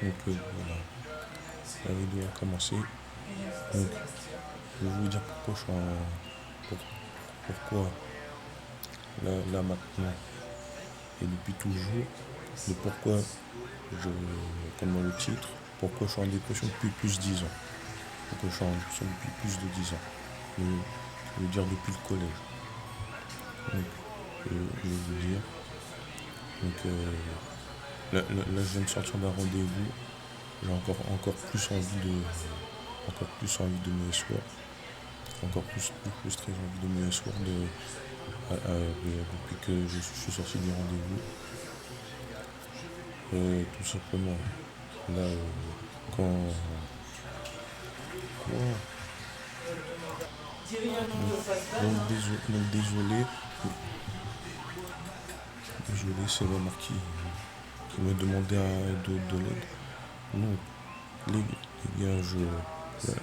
Donc voilà, la vidéo a commencé. Donc je vais vous dire pourquoi je suis pourquoi là maintenant et depuis toujours, de pourquoi je, comme dans le titre, pourquoi je suis en dépression depuis plus de 10 ans. Pourquoi je suis en dépression depuis plus de 10 ans. Je veux dire depuis le collège. Donc je vais vous dire. Donc là, je viens de sortir d'un rendez-vous. J'ai encore plus envie de me soir. Encore plus très envie de me soir depuis que je suis sorti du rendez-vous. Tout simplement. Là, quand. Oh, désolé. Désolé, c'est ma mère qui m'a demandé de l'aide. Non, les gars, là,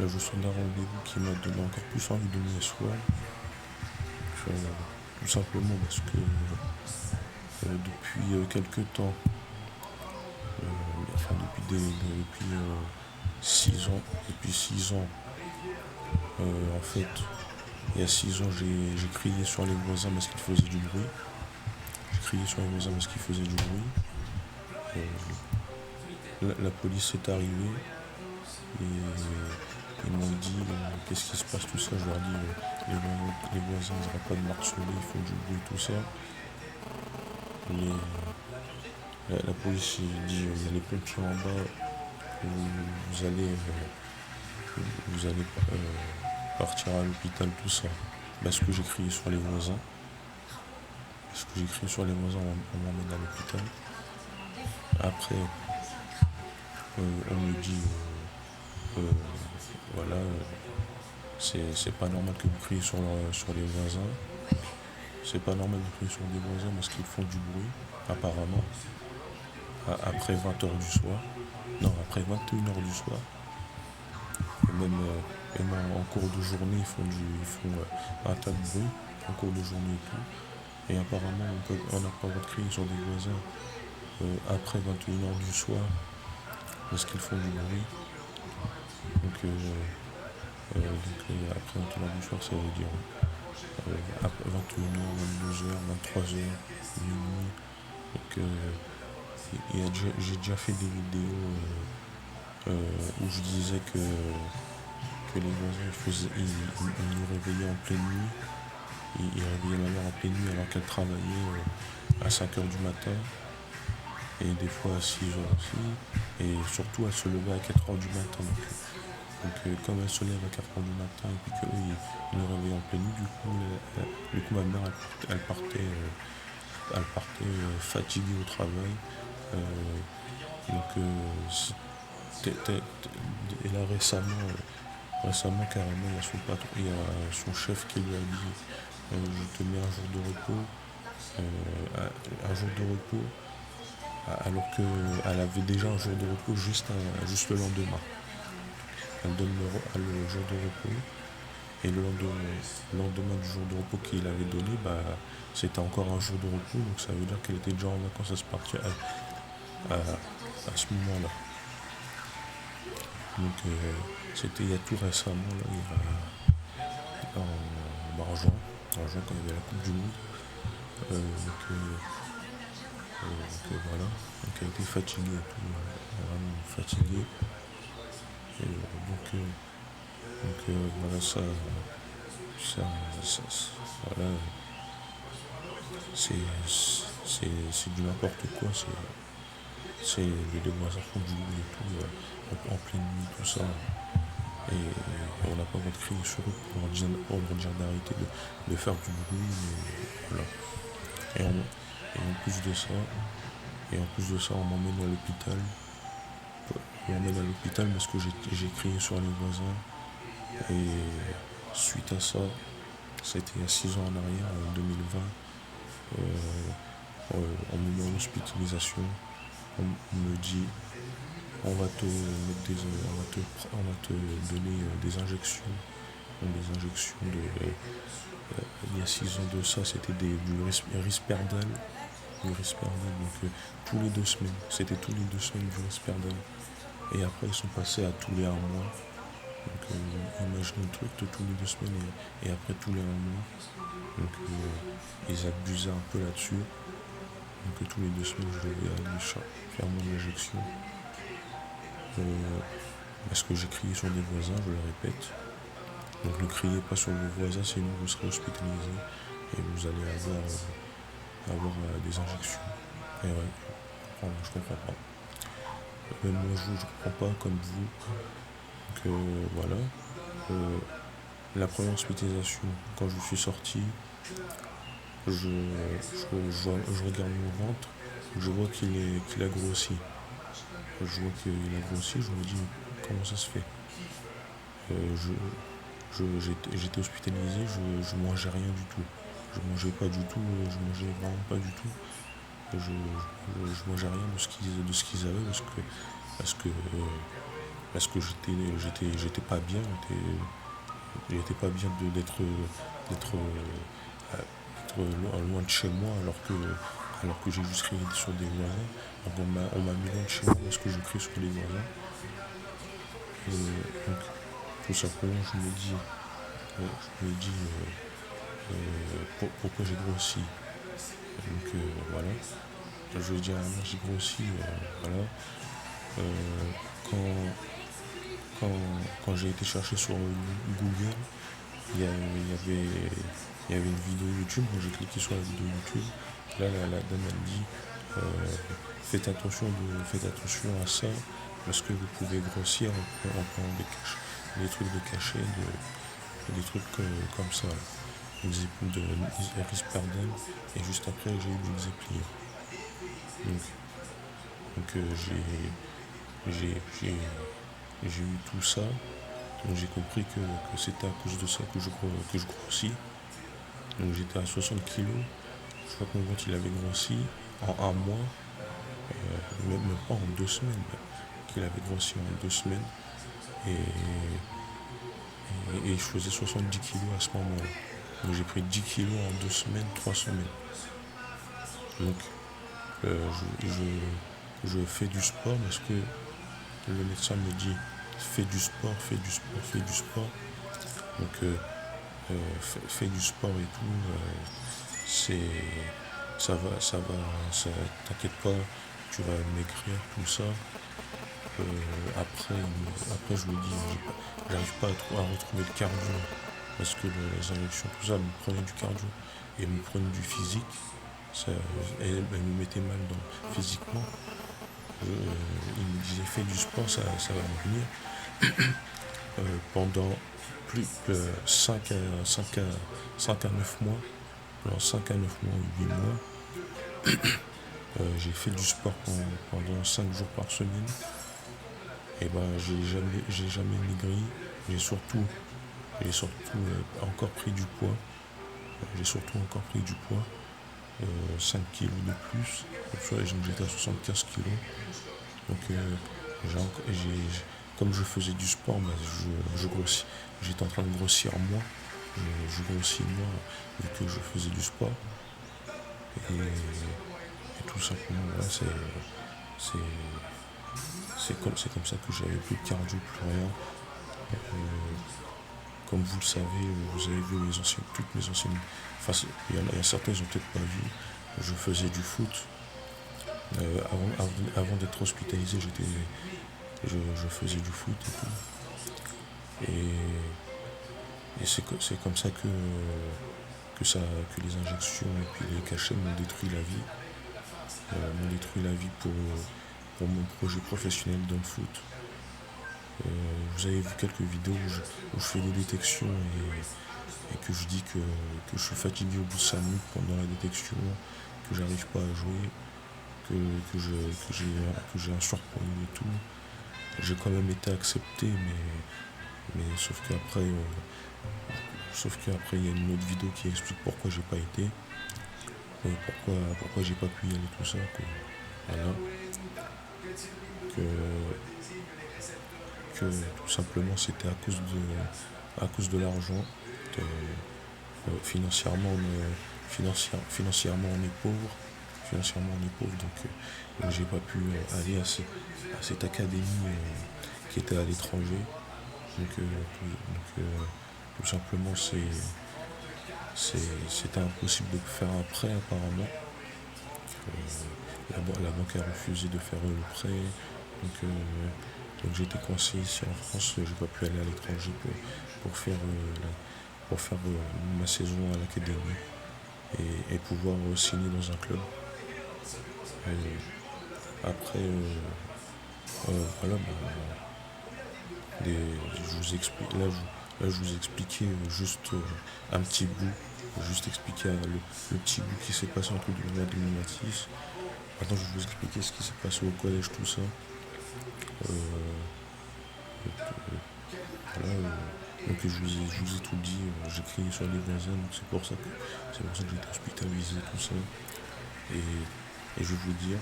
je suis d'un rendez-vous qui m'a donné encore plus envie de me soir. Tout simplement parce que depuis quelques temps, enfin depuis 6 ans, en fait, il y a 6 ans, j'ai crié sur les voisins parce qu'ils faisaient du bruit. J'ai crié sur les voisins parce qu'ils faisaient du bruit. La police est arrivée et ils m'ont dit qu'est-ce qui se passe, tout ça. Je leur dis les voisins n'arrêtent pas de marceler, ils font du bruit, tout ça. La police dit il y a les pompiers en bas, vous allez partir à l'hôpital, tout ça. Parce que j'ai crié sur les voisins. On m'emmène à l'hôpital. Après, on me dit voilà, c'est pas normal que vous criez sur les voisins. C'est pas normal de crier sur des voisins parce qu'ils font du bruit, apparemment. Après 20h du soir. Non, après 21h du soir. Et même en cours de journée, ils font un tas de bruit. En cours de journée et tout. Et apparemment, on n'a pas le droit de crier sur des voisins après 21h du soir parce qu'ils font du bruit. Donc après 21h du soir, ça veut dire 21h, 22h, 23h, minuit. Donc j'ai déjà fait des vidéos où je disais que les voisins ils nous réveillaient en pleine nuit. Ils réveillaient ma mère en pleine nuit alors qu'elle travaillait à 5h du matin et des fois à 6h aussi. Et surtout elle se levait à 4h du matin. Donc comme elle se lève à 4h du matin et puis qu'eux ils nous réveillaient en pleine nuit, du coup ma mère elle partait fatiguée au travail. Donc et là récemment carrément il y a son patron, il y a son chef qui lui a dit je te mets un jour de repos, alors qu'elle avait déjà un jour de repos juste le lendemain. Elle donne le jour de repos et le lendemain du jour de repos qu'il avait donné, c'était encore un jour de repos, donc ça veut dire qu'elle était déjà en vacances à se partir à ce moment-là. Donc c'était il y a tout récemment, là, en juin, quand il y avait la Coupe du Monde. Donc voilà, donc elle était fatiguée et tout, vraiment fatiguée. Et voilà, voilà, c'est du n'importe quoi, c'est les voisins font du bruit et tout, en pleine nuit, tout ça. Et on n'a pas votre crier sur eux pour leur dire d'arrêter de faire du bruit. Voilà. Et en plus de ça, on m'emmène à l'hôpital. On m'emmène à l'hôpital parce que j'ai crié sur les voisins. Et suite à ça, c'était il y a 6 ans en arrière, en 2020, on me met en hospitalisation. On me dit on va te donner des injections. Des injections il y a 6 ans de ça, c'était du Risperdal. du Risperdal. Donc tous les 2 semaines, c'était tous les 2 semaines du Risperdal. Et après ils sont passés à tous les 1 mois. Donc imagine le truc de tous les 2 semaines et après tous les 1 mois. Donc ils abusaient un peu là-dessus. Donc tous les 2 semaines je devais aller faire mon injection. Parce que j'ai crié sur des voisins, je le répète. Donc ne criez pas sur vos voisins, sinon vous serez hospitalisé et vous allez avoir des injections. Et ouais, je comprends pas. Même moi je comprends pas comme vous. Donc voilà. La première hospitalisation, quand je suis sorti, je regarde mon ventre, je vois qu'il a grossi. Je vois qu'il a grossi, je me dis comment ça se fait. J'étais hospitalisé, je mangeais rien du tout. Je mangeais pas du tout, je mangeais vraiment pas du tout. Je mangeais rien de ce qu'ils avaient parce que, parce que j'étais pas bien, j'étais pas bien d'être loin de chez moi alors que j'ai juste crié sur des voisins. Donc on m'a mis loin de chez moi parce que je crie sur les voisins. Et donc tout simplement je me dis pourquoi j'ai grossi. Donc voilà. Je veux dire, j'ai grossi, voilà. Quand, quand, quand j'ai été chercher sur Google, il y avait une vidéo YouTube, donc j'ai cliqué sur la vidéo YouTube. Là, la dame elle dit faites attention à ça, parce que vous pouvez grossir en prenant des trucs de cachet, des trucs comme ça. De Risperdal, et juste après j'ai eu du Zeplir. Donc j'ai eu tout ça. Donc j'ai compris que c'était à cause de ça que je grossis. Donc j'étais à 60 kilos. Je crois que mon ventre il avait grossi en 1 mois, même pas en 2 semaines, qu'il avait grossi en 2 semaines. Et je faisais 70 kilos à ce moment-là. Donc j'ai pris 10 kilos en 2 semaines, 3 semaines. Donc je fais du sport parce que le médecin me dit fais du sport. Donc fais du sport et tout. T'inquiète pas, tu vas maigrir, tout ça. Après je me dis, j'arrive pas à retrouver le cardio parce que les injections, tout ça, me prenaient du cardio et me prenaient du physique. Elle me mettait mal physiquement. Il me disait fais du sport, ça va revenir. Pendant plus de 5 à 9 mois, pendant 5 à 9 mois ou 8 mois, j'ai fait du sport pendant 5 jours par semaine. Et j'ai jamais maigri. J'ai surtout encore pris du poids. 5 kilos de plus. J'étais à 75 kilos. Donc comme je faisais du sport, je grossis. J'étais en train de grossir moi. Je grossis moi vu que je faisais du sport. Et tout simplement, voilà, c'est comme ça que j'avais plus de cardio, plus rien. Comme vous le savez, vous avez vu toutes mes anciennes. Enfin, il y a certains, ils n'ont peut-être pas vu. Je faisais du foot. Avant d'être hospitalisé, je faisais du foot et tout. Et c'est comme ça que les injections et puis les cachets m'ont détruit la vie. Pour mon projet professionnel dans le foot. Vous avez vu quelques vidéos où je fais des détections et que je dis que je suis fatigué au bout de 5 minutes pendant la détection, que j'arrive pas à jouer, que j'ai un surpoids et tout. J'ai quand même été accepté, mais sauf qu'après il y a une autre vidéo qui explique pourquoi j'ai pas été, pourquoi j'ai pas pu y aller, tout ça, voilà. Que tout simplement c'était à cause de l'argent. Financièrement on est pauvre, financièrement on est pauvre, donc j'ai pas pu aller à cette académie qui était à l'étranger. Tout simplement c'était impossible de faire un prêt apparemment. La banque a refusé de faire le prêt. Donc j'étais coincé ici en France, j'ai pas pu aller à l'étranger pour faire, ma saison à l'académie et pouvoir signer dans un club. Après, voilà, je vous explique, là, je vous expliquais juste un petit bout, juste expliquer le petit bout qui s'est passé entre 2020 et 2026. Maintenant, je vais vous expliquer ce qui s'est passé au collège, tout ça. Euh, voilà, donc je vous ai tout dit, j'ai crié sur les voisins, donc c'est pour ça que j'ai été hospitalisé, tout ça. Et je vais vous dire,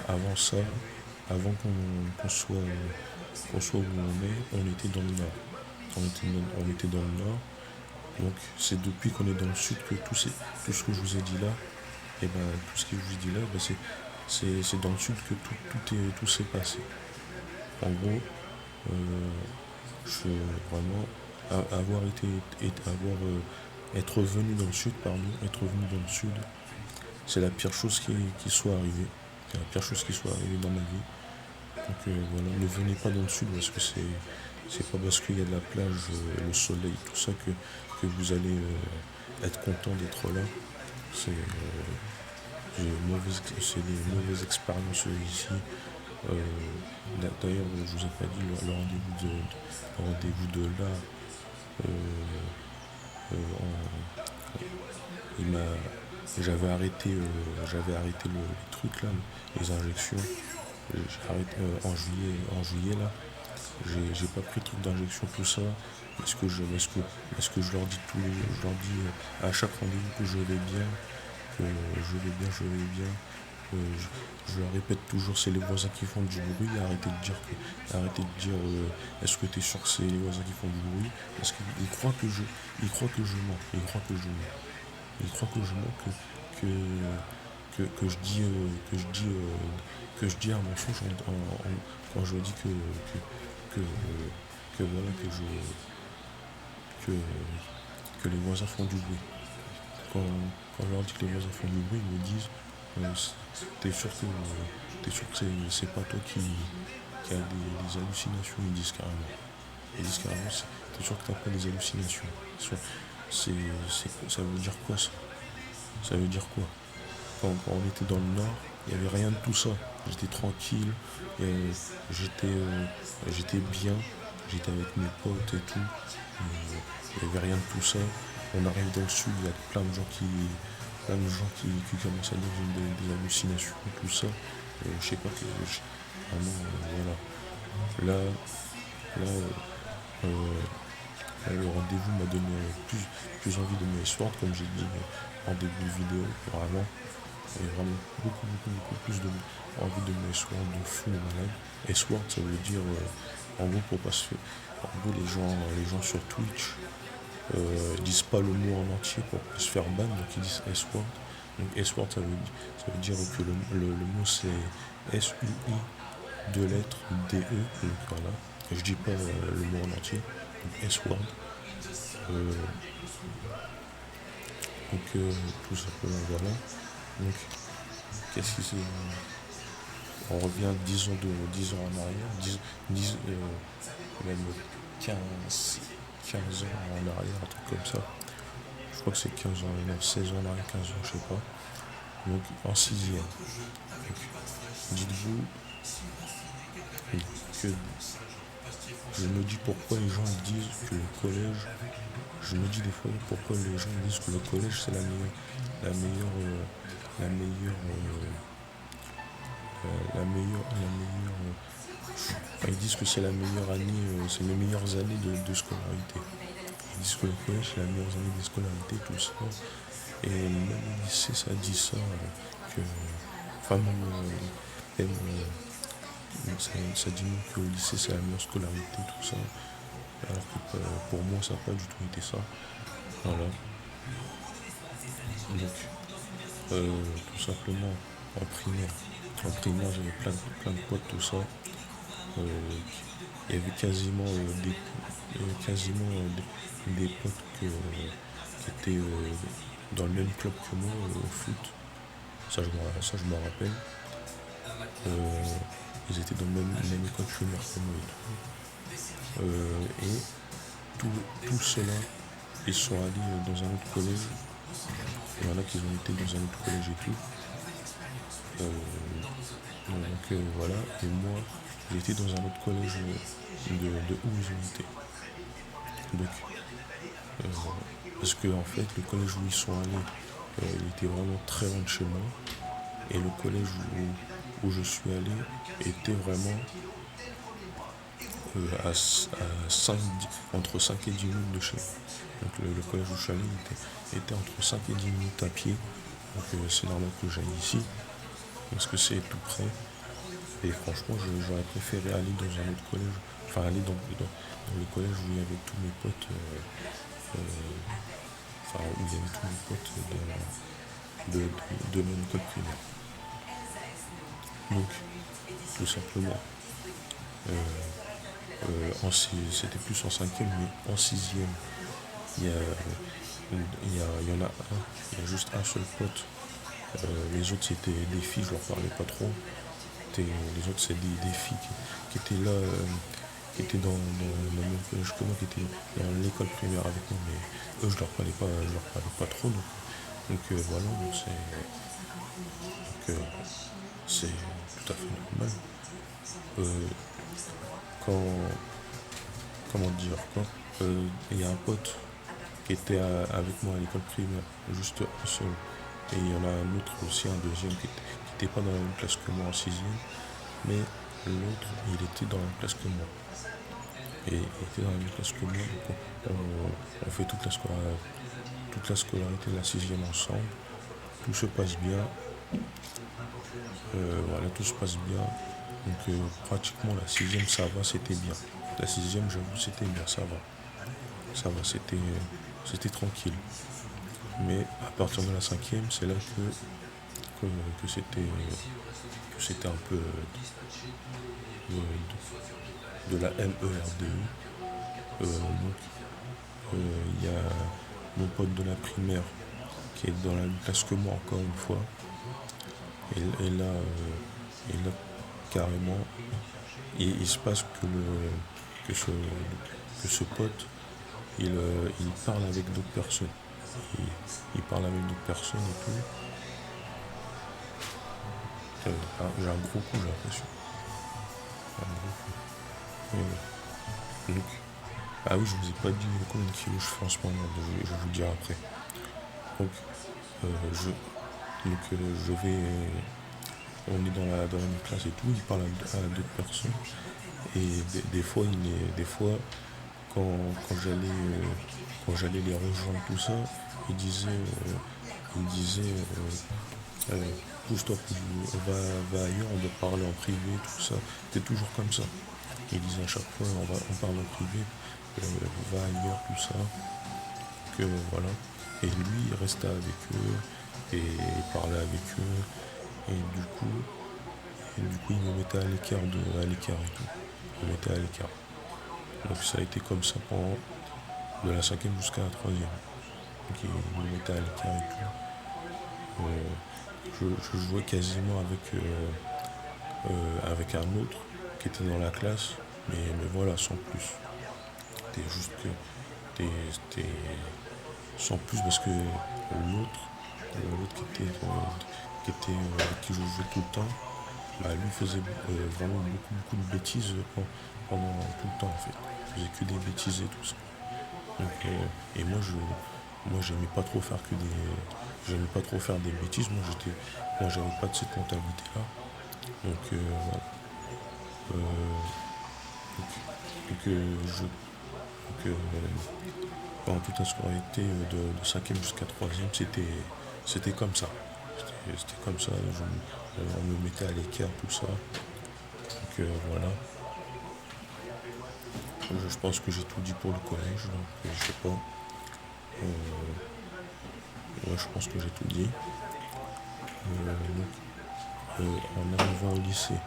avant ça, avant qu'on soit où on est, on était dans le nord. On était dans le nord. Donc c'est depuis qu'on est dans le sud que tout ce que je vous ai dit là, et ben tout ce que je vous ai dit là, ben, c'est dans le sud que tout s'est passé. En gros, je vraiment être venu dans le sud, être venu dans le sud, c'est la pire chose qui soit arrivée. C'est la pire chose qui soit arrivée dans ma vie. Donc voilà, ne venez pas dans le sud parce que c'est pas parce qu'il y a de la plage, le soleil, tout ça que vous allez être content d'être là. C'est c'est des mauvaises expériences ici. D'ailleurs, je vous ai pas dit le rendez-vous de là. euh, en- il m'a, j'avais arrêté les trucs là, les injections. J'ai arrêté en juillet là. J'ai pas pris de trucs d'injection, tout ça. Est-ce que je leur dis je leur dis à chaque rendez-vous que je vais bien, que je vais bien. Je leur répète toujours, c'est les voisins qui font du bruit. Arrêtez de dire, est-ce que tu es sûr que c'est les voisins qui font du bruit? Parce ils croient que je mens. Ils croient que je mens, que je dis, que je dis un mensonge quand je dis que, que voilà, que, que les voisins font du bruit. Quand, quand je leur dis que les voisins font du bruit, ils me disent, t'es sûr que c'est pas toi qui a des hallucinations. Ils disent carrément, t'es sûr que t'as pas des hallucinations. Ça veut dire quoi ça? Ça veut dire quoi? Quand on était dans le nord, il n'y avait rien de tout ça. J'étais tranquille, j'étais bien, j'étais avec mes potes et tout. Il n'y avait rien de tout ça. On arrive dans le sud, il y a plein de gens qui commencent à dire que j'ai des hallucinations, tout ça. Je sais pas que vraiment, voilà. Là, le rendez-vous m'a donné plus envie de me S-Word, comme j'ai dit en début de vidéo, vraiment. Et vraiment beaucoup plus envie de me S-Word de fou de malade. S-Word, ça veut dire, en gros, pour pas se faire. En gros, les gens sur Twitch disent pas le mot en entier pour pas se faire ban, donc ils disent S-Word. Donc S-Word, ça veut dire que le mot c'est S-U-I, deux lettres, D-E, donc voilà. Et je dis pas le mot en entier, donc S-Word. Tout simplement, voilà. Donc, qu'est-ce qui s'est. On revient 10 ans en arrière, même 15 ans en arrière, un truc comme ça. Je crois que c'est 15 ans, non, 16 ans en arrière, 15 ans, je sais pas. Donc, en sixième. Donc, dites-vous que je me dis pourquoi les gens disent que le collège. Je me dis des fois pourquoi les gens disent que le collège c'est la meilleure, la meilleure, enfin, ils disent que c'est la meilleure année, c'est les meilleures années de scolarité. Ils disent que le collège c'est la meilleure année de scolarité, tout ça. Et même le lycée ça dit ça, que, enfin même, ça dit même que le lycée c'est la meilleure scolarité, tout ça. Alors que pour moi ça n'a pas du tout été ça. Voilà. Donc tout simplement, en primaire. En primaire, j'avais plein de potes, tout ça. Euh, il y avait quasiment des potes qui étaient dans le même club que moi au foot. Ça, je m'en rappelle. Euh, Ils étaient dans le même école primaire que moi et tout cela, ils sont allés dans un autre collège. Il y en a qui ont été dans un autre collège et tout. Voilà. Et moi, j'étais dans un autre collège de où ils ont été. Donc, euh, parce que en fait, le collège où ils sont allés, il était vraiment très loin de chez moi. Et le collège où je suis allé était vraiment à 5, entre 5 et 10 minutes de chez moi. Donc le collège où je suis allé était entre 5 et 10 minutes à pied. Donc c'est normal que j'aille ici, parce que c'est tout près. Et franchement, j'aurais préféré aller dans un autre collège, enfin aller dans le collège où il y avait tous mes potes, enfin où il y avait tous mes potes de mon école primaire. Donc, tout simplement, c'était plus en cinquième, mais en sixième, il y a, il y en a un, il y a juste un seul pote. Les autres c'était des filles, je leur parlais pas trop. Les autres c'est des filles qui étaient là, qui étaient dans le même collège que moi, qui étaient dans l'école primaire avec moi, mais eux je leur parlais pas trop. Voilà, c'est tout à fait normal. Euh, quand, comment dire, quand il y a un pote qui était avec moi à l'école primaire, juste un seul, et il y en a un autre aussi, un deuxième qui était pas dans la même classe que moi en sixième, mais l'autre, il était dans la même classe que moi. Et il était dans la même classe que moi, donc on fait toute la scolarité de la sixième ensemble. Tout se passe bien. Voilà, tout se passe bien. Donc pratiquement la sixième, ça va, c'était bien. La sixième, j'avoue, c'était bien, ça va. Ça va, c'était tranquille. Mais à partir de la cinquième, c'est là que c'était un peu de la MERDE. Il y a mon pote de la primaire qui est dans la même classe que moi encore une fois. Et là carrément, il se passe que, ce, que ce pote, il parle avec d'autres personnes. Il parle avec d'autres personnes et tout. J'ai un gros coup, j'ai l'impression. Un gros coup. Donc, ah oui, je vous ai pas dit combien de kilos je fais en ce moment, je vais vous le dire après. Donc, euh, je, je vais. On est dans la même classe et tout, il parle à d'autres personnes. Et des fois quand j'allais les rejoindre, tout ça, il disait pousse-toi, va ailleurs, on doit parler en privé, tout ça. C'était toujours comme ça. Il disait à chaque fois, on parle en privé, va ailleurs, tout ça. Voilà. Et lui, il restait avec eux et il parlait avec eux. Et du coup, il me mettait à l'écart et tout. Il me mettait à l'écart. Donc ça a été comme ça pendant de la cinquième jusqu'à la troisième. Donc il me mettait à l'écart et tout. Je jouais quasiment avec un autre qui était dans la classe, mais voilà, sans plus. C'était juste que c'était sans plus parce que l'autre avec qui je jouais tout le temps, bah, lui faisait vraiment beaucoup de bêtises pendant tout le temps en fait. Il faisait que des bêtises et tout ça. Et moi j'aimais pas trop faire j'aimais pas trop faire des bêtises. Moi j'avais pas de cette mentalité là. Donc voilà. Donc, pendant toute la scolarité de 5e jusqu'à 3e, c'était comme ça. C'était comme ça, on me mettait à l'écart, tout ça. Donc voilà. Je pense que j'ai tout dit pour le collège, donc je sais pas. Ouais, je pense que j'ai tout dit. en arrivant au lycée.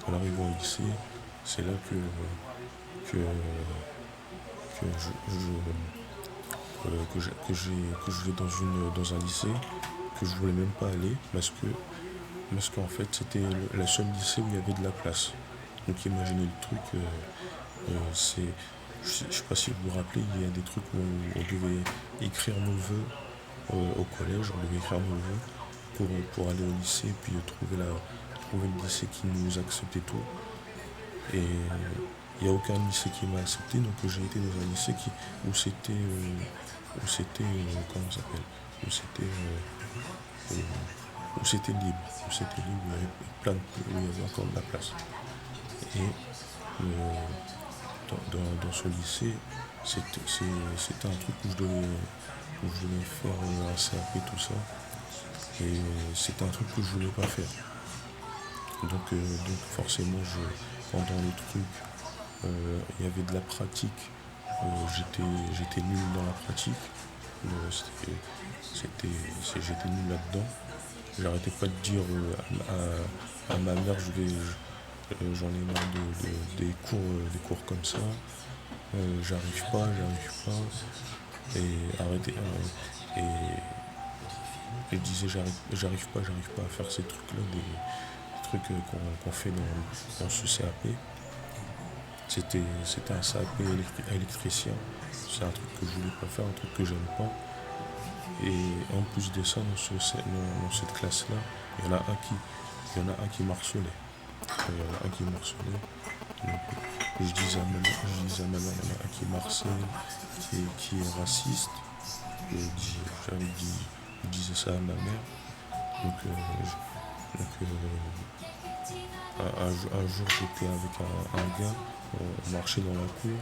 En arrivant au lycée, c'est là que, que je vais dans un lycée que je voulais même pas aller parce qu'en fait c'était la seule lycée où il y avait de la place. Donc imaginez le truc, je sais pas si vous vous rappelez, il y a des trucs où on devait écrire nos vœux au collège, on devait écrire nos vœux pour aller au lycée, puis trouver le lycée qui nous acceptait tout. Et il n'y a aucun lycée qui m'a accepté, donc j'ai été dans un lycée comment ça s'appelle, où c'était, où c'était libre, où il y avait où il y avait encore de la place. Et euh, dans ce lycée, c'était un truc où je devais faire un CAP, tout ça. Et c'était un truc que je voulais pas faire. Donc forcément, pendant le truc, il y avait de la pratique. J'étais nul dans la pratique. J'étais nul là-dedans. J'arrêtais pas de dire à ma mère, j'en ai marre des cours comme ça. J'arrive pas. Et arrêter. Et je disais, j'arrive pas à faire ces trucs-là, des trucs qu'on fait dans ce CAP. C'était un CAP électricien. C'est un truc que je voulais pas faire, un truc que j'aime pas. Et en plus de ça, dans cette classe-là, il y en a un qui m'harcelait. Il y en a un qui m'harcelait. Donc, je disais à ma mère, il y en a un qui m'harcèle, qui est raciste. Je disais ça à ma mère. Donc, un jour, j'étais avec un gars, on marchait dans la cour,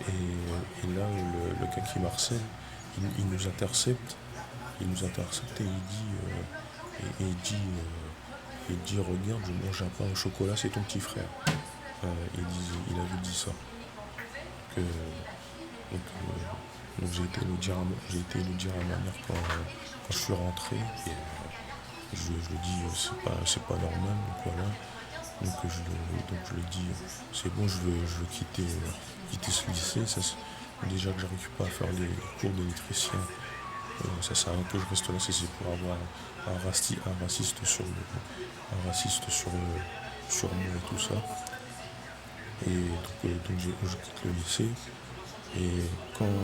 et là, le gars qui m'harcèle, il nous intercepte. Il nous intercepte et il dit regarde, je mange un pain au chocolat, c'est ton petit frère. Il avait dit ça. Que, donc, j'ai été le dire à ma mère quand je suis rentré. Et je lui dis c'est pas normal, donc voilà. Donc je lui dis c'est bon, je veux quitter ce lycée. Déjà que j'arrive pas à faire les cours d'électricien, ça sert à rien que je reste là, c'est pour avoir un raciste sur moi et tout ça. Et donc je quitte le lycée. Et quand,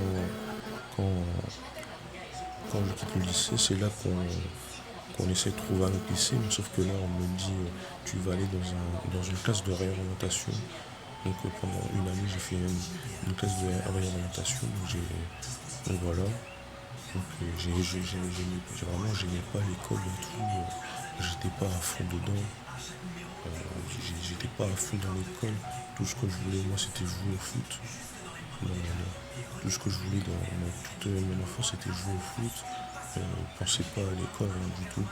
quand je quitte le lycée, c'est là qu'on essaie de trouver un autre lycée, mais sauf que là on me dit tu vas aller dans une classe de réorientation. Donc pendant une année j'ai fait une classe de réorientation. Donc voilà. Donc j'aimais pas l'école et tout. J'étais pas à fond dedans. J'étais pas à fond dans l'école. Tout ce que je voulais moi c'était jouer au foot. Tout ce que je voulais dans toute mon enfance c'était jouer au foot. Je pensais pas à l'école, rien du tout.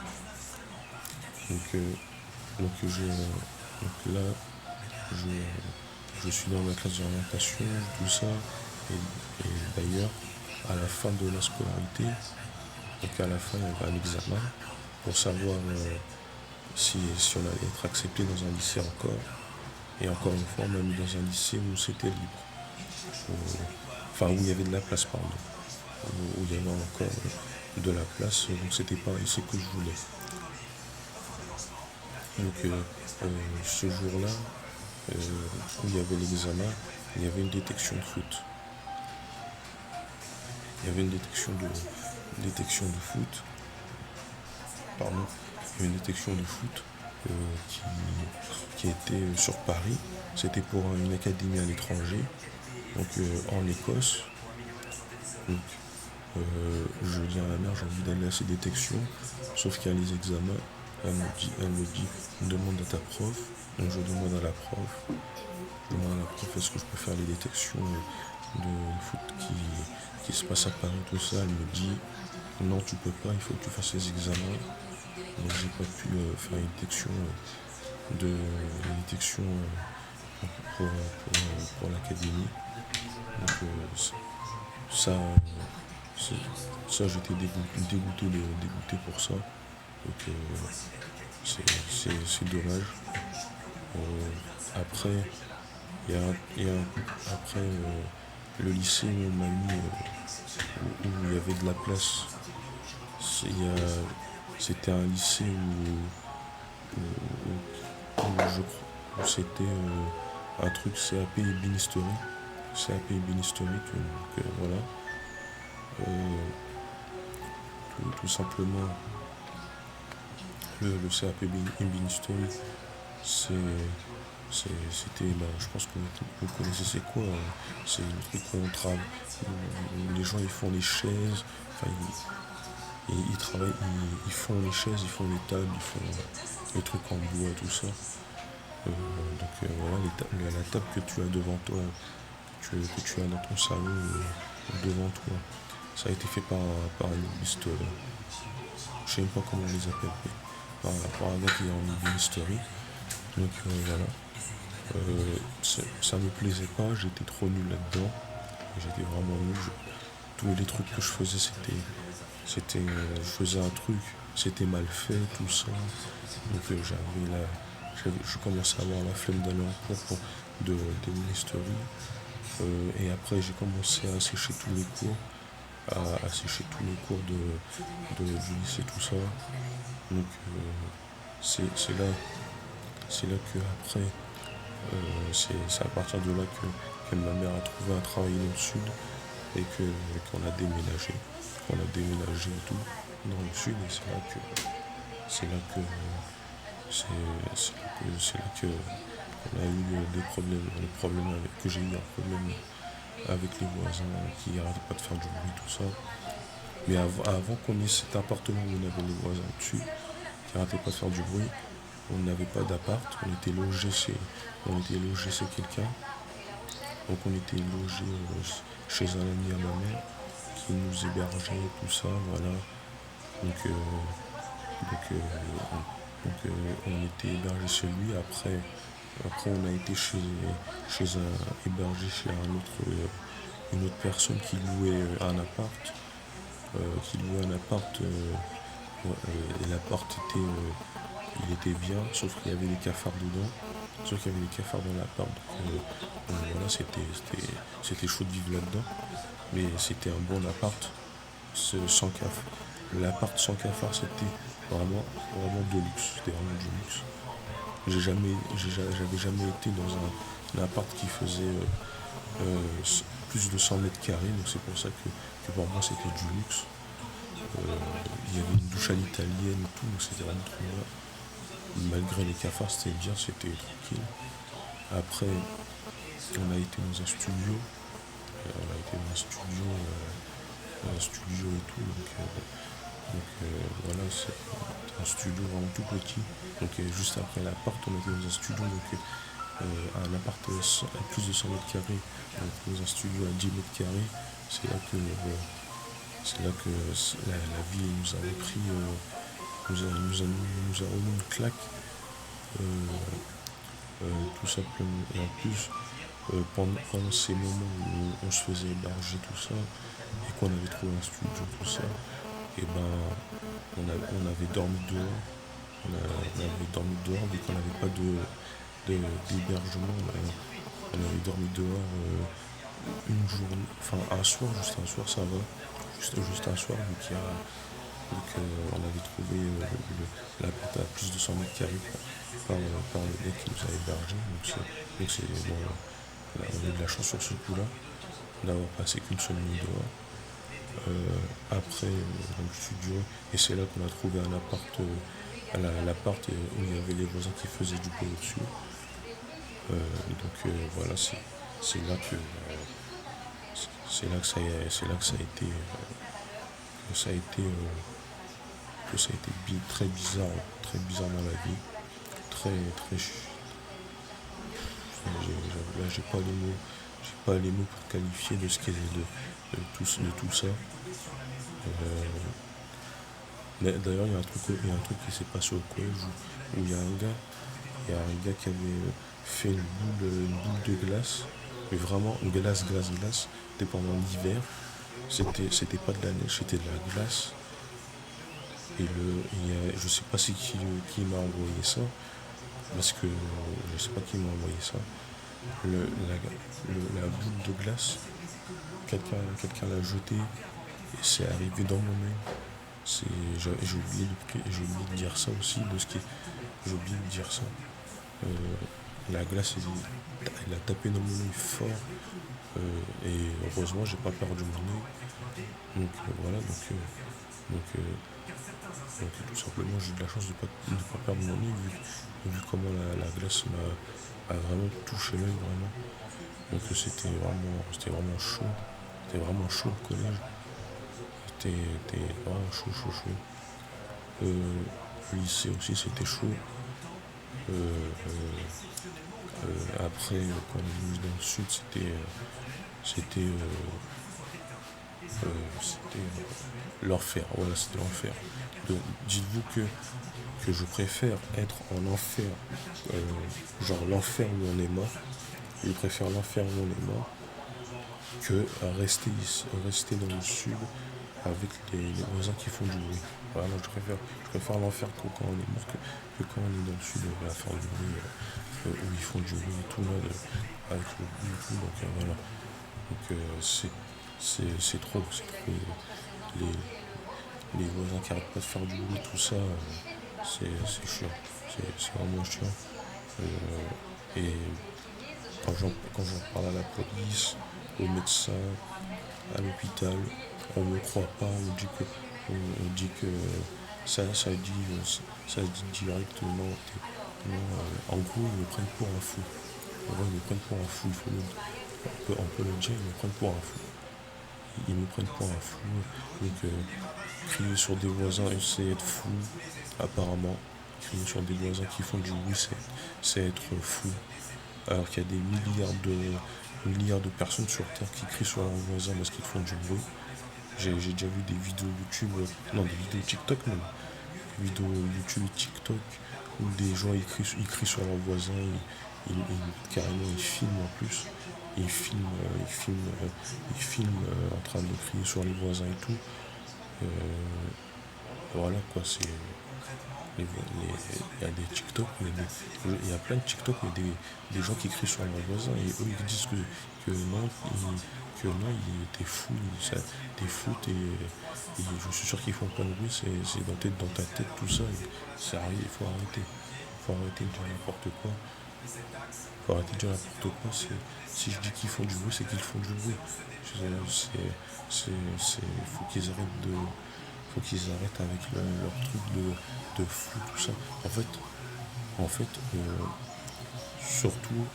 Donc, donc là, je suis dans la classe d'orientation, tout ça. Et d'ailleurs, à la fin de la scolarité, donc à la fin, il y avait un examen pour savoir si on allait être accepté dans un lycée encore. Et encore une fois, on m'a mis dans un lycée où c'était libre. Enfin, où il y avait de la place, pardon. Où il y avait encore de la place, donc c'était pas un lycée que je voulais. Donc ce jour-là, où il y avait l'examen, il y avait une détection de foot. Il y avait une détection de foot. Pardon. Il y avait une détection de foot qui était sur Paris. C'était pour une académie à l'étranger, donc en Écosse. Donc, je dis à ma mère, j'ai envie d'aller à ces détections, sauf qu'il y a les examens. Elle me dit, demande à ta prof. Donc je demande à la prof. Est-ce que je peux faire les détections de foot qui se passent à Paris, tout ça. Elle me dit, non, tu peux pas, il faut que tu fasses les examens. Donc j'ai pas pu faire une détection pour l'académie. Donc ça j'étais dégoûté pour ça. Donc C'est dommage. Euh, après, après le lycée où on m'a mis, où il y avait de la place, c'est- il y a- c'était un lycée où c'était un truc CAP ébénisterie. CAP ébénisterie, voilà. Euh, tout simplement, le CAP ébénisterie, c'est, c'était, bah, je pense que vous connaissez c'est quoi. C'est le truc où on travaille, où les gens ils font les chaises, enfin, ils travaillent, ils font les chaises, ils font les tables, ils font les trucs en bois, tout ça. Voilà, la table que tu as devant toi, que tu as dans ton salon devant toi, ça a été fait par un ébéniste, je sais même pas comment on les appelle, mais par un gars qui est en ébénisterie. Voilà. Ça me plaisait pas, j'étais trop nul là-dedans. J'étais vraiment nul. Tous les trucs que je faisais, je faisais un truc, c'était mal fait, tout ça. Je commençais à avoir la flemme d'aller en cours des ministéries. Et après, j'ai commencé à sécher tous les cours, à sécher tous les cours du lycée, tout ça. Donc, c'est là, c'est là que après, c'est à partir de là que ma mère a trouvé un travail dans le sud et qu'on a déménagé. Qu'on a déménagé et tout dans le sud et c'est là que c'est là que on a eu des problèmes que j'ai eu un problème avec les voisins qui n'arrêtaient pas de faire du bruit, tout ça. Mais avant qu'on ait cet appartement où on avait les voisins dessus, qui n'arrêtaient pas de faire du bruit, on n'avait pas d'appart, on était logé chez quelqu'un. Donc on était logé chez un ami à ma mère qui nous hébergeait, tout ça, voilà. Donc, euh, donc, euh, on était hébergé chez lui. Après on a été hébergé chez une autre personne qui louait un appart. Ouais, et l'appart il était bien, sauf qu'il y avait des cafards dedans. Sauf qu'il y avait des cafards dans l'appart. Voilà, c'était chaud de vivre là-dedans. Mais c'était un bon appart, sans cafard. L'appart sans cafard, c'était vraiment, vraiment de luxe. C'était vraiment du luxe. J'avais jamais été dans un appart qui faisait plus de 100 mètres carrés, donc c'est pour ça que pour moi c'était du luxe. Il y avait une douche à l'italienne et tout, donc c'était vraiment trop bien. Malgré les cafards, c'était bien, c'était tranquille. Après, on a été dans un studio, un studio et tout, voilà, c'est un studio vraiment tout petit. Donc juste après l'appart, on était dans un studio, un appart à plus de 100 mètres carrés, dans un studio à 10 mètres carrés. C'est là que, c'est là que la vie nous a repris, nous a remis une claque, euh, tout simplement. Et en plus, pendant ces moments où on se faisait héberger, tout ça, et qu'on avait trouvé un studio, tout ça, et ben, on avait dormi dehors. On avait dormi dehors, vu qu'on n'avait pas d'hébergement. On avait dormi dehors une journée, enfin un soir, juste un soir, ça va. Juste un soir, on avait trouvé l'appart à plus de 100 mètres carrés par le mec qui nous a hébergés. Bon, on a eu de la chance sur ce coup-là, d'avoir passé qu'une seule nuit dehors. Après, dans le studio, et c'est là qu'on a trouvé un appart, l'appart où il y avait les voisins qui faisaient du bruit au-dessus. Voilà, c'est là que c'est là que ça a été que ça a été très bizarre dans la vie, très très là j'ai pas les mots pour qualifier de ce qu'est de tout ça. Mais d'ailleurs il y a un truc qui s'est passé au collège où il y a un gars qui avait fait une boule de glace, mais vraiment glace, c'était pendant l'hiver. C'était pas de la neige, c'était de la glace. Je sais pas c'est qui m'a envoyé ça, parce que je sais pas qui m'a envoyé ça. La boule de glace, quelqu'un l'a jetée et c'est arrivé dans mon main. J'ai oublié de dire ça aussi, j'ai oublié de dire ça. Euh, la glace, elle a tapé dans mon œil fort, et heureusement, j'ai pas perdu mon œil. Donc voilà, donc, euh, donc, tout simplement, j'ai eu de la chance de pas perdre mon œil, vu comment la glace a vraiment touché l'œil, vraiment. Donc c'était vraiment chaud. C'était vraiment chaud le collège. C'était vraiment chaud, chaud, chaud. Le lycée aussi, c'était chaud. Euh, Après, quand on est venu dans le sud, c'était, l'enfer. Voilà, c'était l'enfer. Donc, dites-vous que je préfère être en enfer, genre l'enfer où on est mort. Je préfère l'enfer où on est mort que à rester ici, rester dans le sud avec les voisins qui font du bruit. Voilà, moi je préfère l'enfer quand on est mort que quand on est dans le sud à faire du bruit, où ils font du bruit et tout là, avec le bruit et tout. Donc voilà. Donc c'est trop. Les voisins qui arrêtent pas de faire du bruit, tout ça, c'est chiant. C'est vraiment chiant. Et quand j'en parle à la police, au médecin, à l'hôpital, on ne me croit pas, on dit que ça dit directement. Non, en gros, ils me prennent pour un fou. En gros, ils me prennent pour un fou. On peut le dire, ils me prennent pour un fou. Ils me prennent pour un fou. Donc, crier sur des voisins, c'est être fou, apparemment. Crier sur des voisins qui font du bruit, c'est être fou. Alors qu'il y a des milliards de personnes sur Terre qui crient sur leurs voisins parce qu'ils font du bruit. J'ai déjà vu des vidéos YouTube, non, des vidéos TikTok même, des vidéos YouTube et TikTok où des gens ils crient sur leurs voisins, carrément ils filment en plus, ils filment en train de crier sur les voisins et tout. Euh, voilà quoi, il y a des TikTok, il y a plein de TikTok, mais des gens qui crient sur leurs voisins et eux ils disent que non, t'es fou, t'es fou, je suis sûr qu'ils font plein de bruit, c'est dans ta tête tout ça, ça arrive, il faut arrêter. Il faut arrêter de dire n'importe quoi. Il faut arrêter de dire n'importe quoi. Si je dis qu'ils font du bruit, c'est qu'ils font du bruit. Faut qu'ils arrêtent avec leur truc de fou, tout ça. Surtout,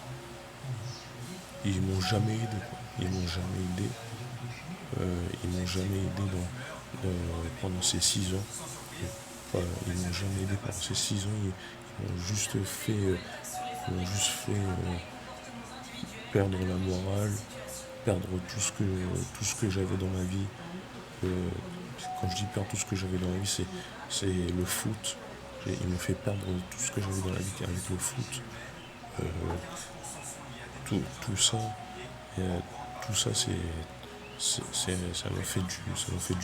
ils m'ont jamais aidé, quoi. Ils m'ont jamais aidé. Ils m'ont jamais aidé pendant ces 6 ans. Ils m'ont jamais aidé pendant ces 6 ans. Ils m'ont juste fait perdre la morale, perdre tout ce que j'avais dans ma vie. Euh, Quand je dis perdre tout ce que j'avais dans la vie, c'est le foot. Ils m'ont fait perdre tout ce que j'avais dans la vie avec le foot. Euh, tout ça, euh, tout ça, ça m'a fait du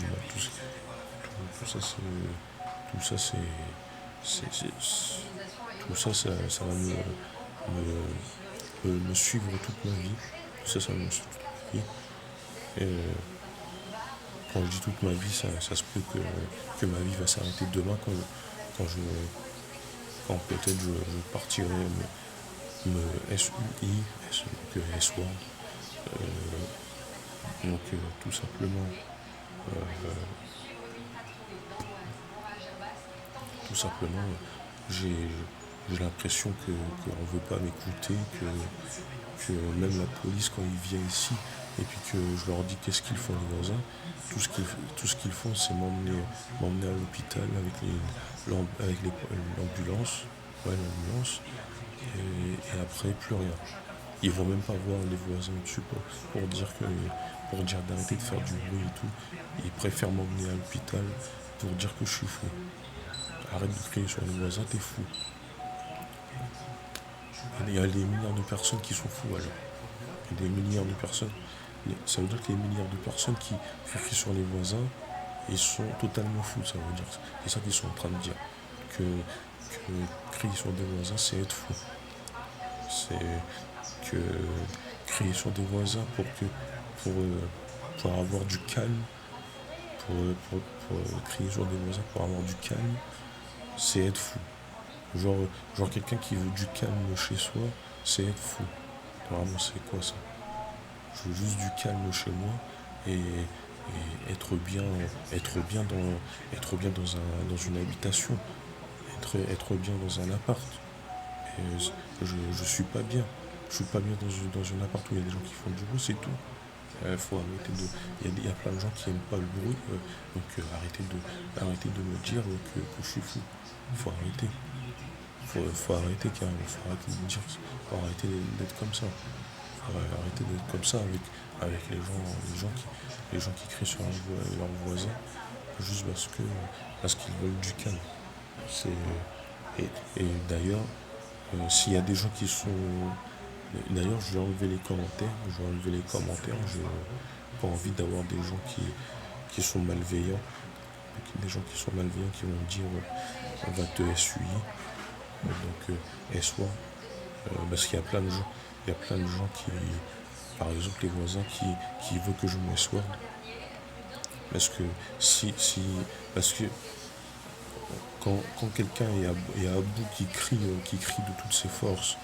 mal. Tout ça, tout ça, tout ça, ça va me suivre toute ma vie. Tout ça, ça va me suivre toute ma vie. Et, quand je dis toute ma vie, ça se peut que ma vie va s'arrêter demain quand je, quand peut-être je partirai me SUI, donc S-Word. Donc tout simplement, tout simplement, j'ai j'ai l'impression qu'on ne veut pas m'écouter, que même la police, quand ils viennent ici, et puis que je leur dis qu'est-ce qu'ils font les voisins, tout ce qu'ils font, c'est m'emmener à l'hôpital avec l'ambulance, ouais, l'ambulance, et après, plus rien. Ils vont même pas voir les voisins au-dessus pour dire d'arrêter de faire du bruit et tout. Ils préfèrent m'emmener à l'hôpital pour dire que je suis fou. Arrête de crier sur les voisins, t'es fou. Il y a des milliards de personnes qui sont fous alors. Il y a des milliards de personnes. Ça veut dire qu'il y a des milliards de personnes qui crient sur les voisins Ils sont totalement fous, ça veut dire. C'est ça qu'ils sont en train de dire. Que crier sur des voisins, c'est être fou. C'est que crier sur des voisins pour, pour avoir du calme, pour crier sur des voisins pour avoir du calme, c'est être fou. Genre, genre quelqu'un qui veut du calme chez soi, c'est être fou. Vraiment, c'est quoi ça? Je veux juste du calme chez moi et être bien dans une habitation, être bien dans un appart. Et je suis pas bien. Je suis pas bien dans une appart où il y a des gens qui font du bruit, c'est tout. Faut arrêter de. Il y a plein de gens qui aiment pas le bruit, donc arrêtez de me dire que je suis fou. Faut arrêter. Faut arrêter carrément. Faut arrêter de me dire. Faut arrêter d'être comme ça. Faut arrêter d'être comme ça avec les gens qui crient sur leurs voisins juste parce qu'ils veulent du calme. C'est, et d'ailleurs, s'il y a des gens qui sont. D'ailleurs, je vais enlever les commentaires. Je vais enlever les commentaires. Je n'ai pas envie d'avoir des gens qui sont malveillants. Des gens qui sont malveillants qui vont dire on va te essuyer. Donc, essoie. Parce qu'il y a plein de gens. Il y a plein de gens qui. Par exemple, les voisins qui veulent que je m'essoie. Parce que parce que quand quelqu'un est à bout, qui crie de toutes ses forces,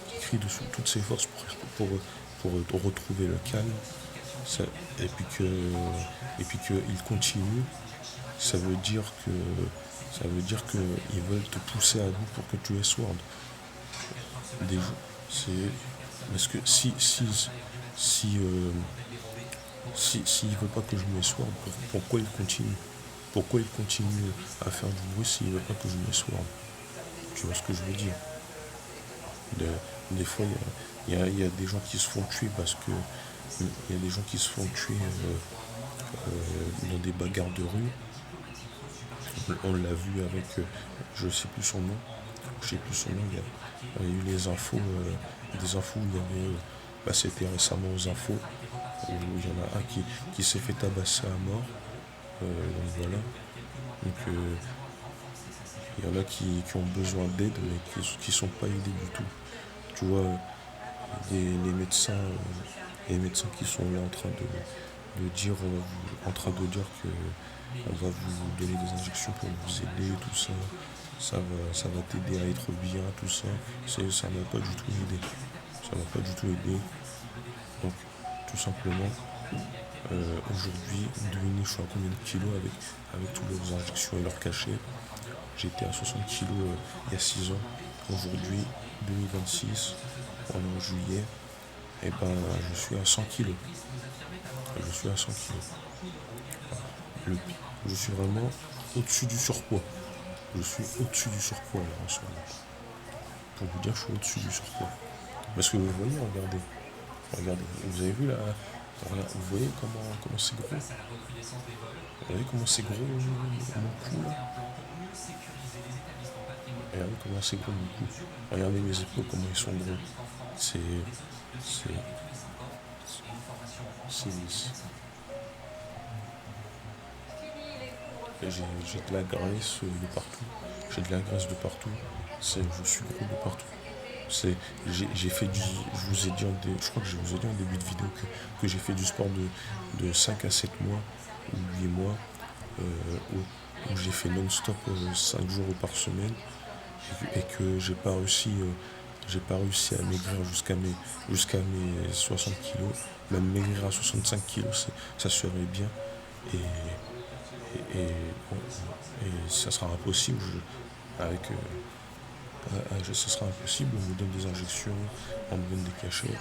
qui crie de toutes ses forces pour retrouver le calme, ça- et puis que, et puis qu'il continue, ça veut dire que, ça veut dire qu'ils veulent te pousser à bout pour que tu aies sword. Des, c'est, parce que s'il veut pas que je me sword, pourquoi il continue? Pourquoi il continue à faire du bruit s'il veut pas que je me sword? Tu vois ce que je veux dire? Des fois, il y a des gens qui se font tuer parce que il y a des gens qui se font tuer dans des bagarres de rue. On l'a vu avec, je sais plus son nom, je sais plus son nom. Il y a eu des infos où il y avait, c'était récemment aux infos où il y en a un qui s'est fait tabasser à mort. Donc voilà. Donc il y en a qui ont besoin d'aide mais qui sont pas aidés du tout. Tu vois, les médecins qui sont là en train de dire que on va vous donner des injections pour vous aider, tout ça. Ça va t'aider à être bien, tout ça. Ça m'a pas du tout aidé. Ça m'a pas du tout aidé. Donc, tout simplement, aujourd'hui, devinez, je suis à combien de kilos avec toutes leurs injections et leurs cachets. J'étais à 60 kilos il y a 6 ans. Aujourd'hui, 2026, on est en juillet, et ben je suis à 100 kilos. Je suis à 100 kilos. Le- je suis vraiment au-dessus du surpoids. Je suis au-dessus du surpoids là en ce moment. Pour vous dire, je suis au-dessus du surpoids. Parce que vous voyez, regardez. Regardez. Vous avez vu là. Vous voyez comment c'est gros. Vous voyez comment c'est gros mon cou là. Regardez comment c'est gros mon cou. Regardez mes épaules, comment ils sont gros. C'est. C'est. C'est. J'ai de la graisse de partout. J'ai de la graisse de partout. Je suis gros de partout. C'est, j'ai fait je vous ai dit je crois que je vous ai dit en début de vidéo que j'ai fait du sport de 5 à 7 mois ou 8 mois, où j'ai fait non-stop 5 jours par semaine et que j'ai pas réussi à maigrir jusqu'à mes 60 kilos. Même maigrir à 65 kilos, ça serait bien. Et, et ça sera impossible avec, ce sera impossible, on me donne des injections, on me donne des cachets.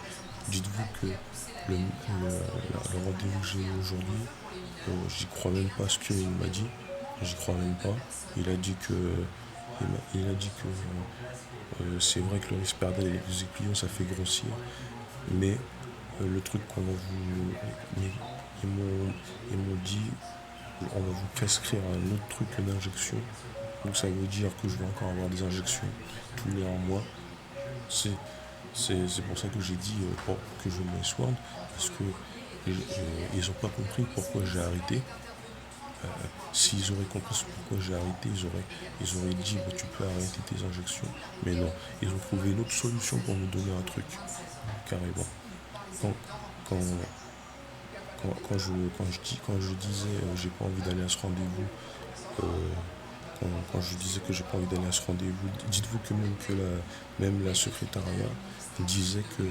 Dites-vous que le rendez-vous que j'ai eu aujourd'hui, j'y crois même pas à ce qu'il m'a dit. J'y crois même pas. Il a dit que, il a dit que c'est vrai que le risperdal et les aiguillons ça fait grossir, mais le truc qu'on va vous. Ils m'ont dit on va vous prescrire un autre truc, une injection. Donc ça veut dire que je vais encore avoir des injections tous les 1 mois. C'est, c'est pour ça que j'ai dit que je me soigne, parce que ils n'ont pas compris pourquoi j'ai arrêté. S'ils auraient compris pourquoi j'ai arrêté, ils auraient dit bah, tu peux arrêter tes injections. Mais non, ils ont trouvé une autre solution pour me donner un truc, carrément. Quand, quand, quand je disais j'ai pas envie d'aller à ce rendez-vous, euh, quand je disais que j'ai pas envie d'aller à ce rendez-vous, dites-vous que même la secrétariat disait que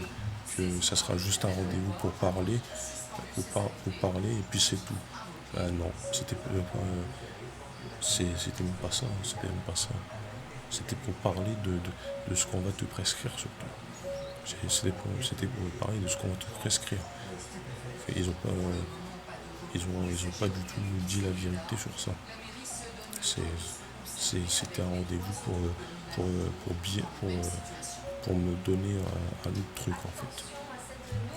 ça sera juste un rendez-vous pour parler, pour parler et puis c'est tout. Ah non, c'était même pas ça, c'était même pas ça. C'était pour parler de ce qu'on va te prescrire surtout. C'était pour parler de ce qu'on va te prescrire. Ils ont pas, ils ont pas du tout dit la vérité sur ça. C'était un rendez-vous pour me donner un autre truc en fait.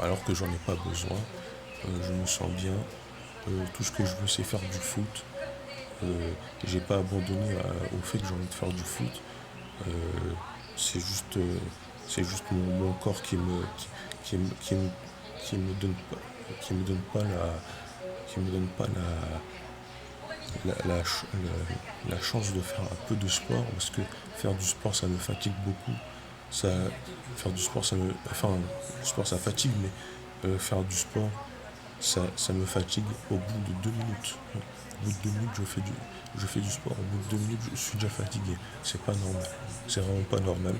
Alors que j'en ai pas besoin, je me sens bien, tout ce que je veux c'est faire du foot. J'ai pas abandonné au fait que j'ai envie de faire du foot. Euh, c'est juste, mon corps qui, me- qui, me- qui me donne pas, qui me donne pas qui me donne pas la chance de faire un peu de sport parce que faire du sport ça me fatigue beaucoup. Ça, faire du sport le sport ça fatigue, mais faire du sport ça me fatigue au bout de 2 minutes. Au bout de 2 minutes, je fais du sport. Au bout de 2 minutes, je suis déjà fatigué. C'est pas normal. C'est vraiment pas normal.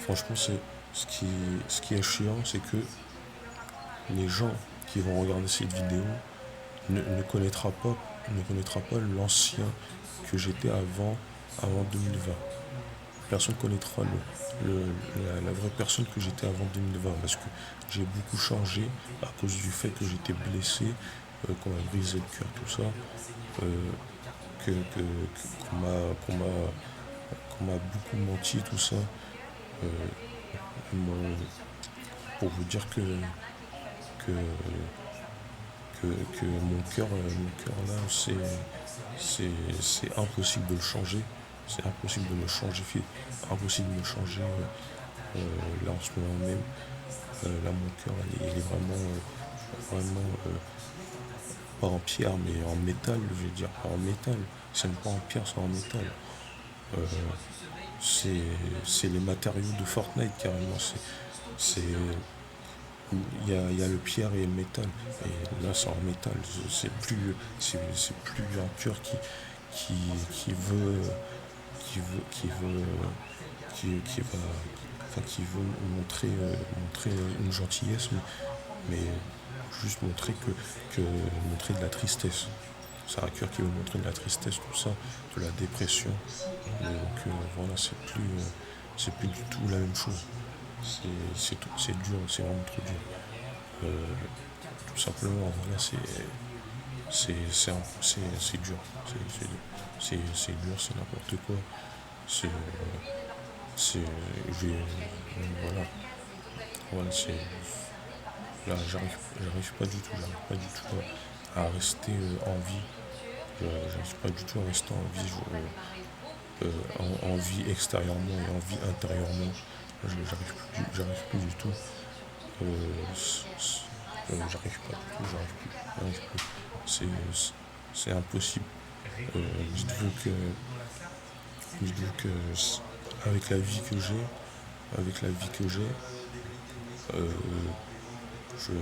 Franchement, ce qui est chiant, c'est que les gens qui vont regarder cette vidéo ne connaîtra pas l'ancien que j'étais avant 2020. Personne ne connaîtra la vraie personne que j'étais avant 2020 parce que j'ai beaucoup changé à cause du fait que j'étais blessé, qu'on m'a brisé le cœur, tout ça, euh, qu'on m'a beaucoup menti, tout ça. Euh, mon- pour vous dire que, que mon cœur là, c'est impossible de le changer. C'est impossible de me changer, impossible de me changer là en ce moment même. Là, mon cœur, il est vraiment pas en pierre, mais en métal, je veux dire, pas en métal. C'est même pas en pierre, c'est en métal. Euh, c'est, c'est les matériaux de Fortnite carrément. C'est, il y a le pierre et le métal. Et là, c'est en métal. C'est plus un cœur qui, qui veut, qui veut, qui va, enfin, qui veut montrer une gentillesse, mais juste montrer de la tristesse. C'est un cœur qui veut montrer de la tristesse, tout ça, de la dépression. Donc voilà, c'est plus du tout la même chose. C'est dur, c'est vraiment trop dur. Euh, Tout simplement, voilà, c'est dur. C'est dur, c'est n'importe quoi. C'est, c'est, voilà, voilà, là, j'arrive pas du tout à rester en vie. J'arrive pas du tout à rester en vie, en vie extérieurement et en vie intérieurement. J'arrive plus du tout. J'arrive plus. C'est impossible. Euh, dites-vous que, dites-vous que avec la vie que j'ai, avec la vie que j'ai, euh, je,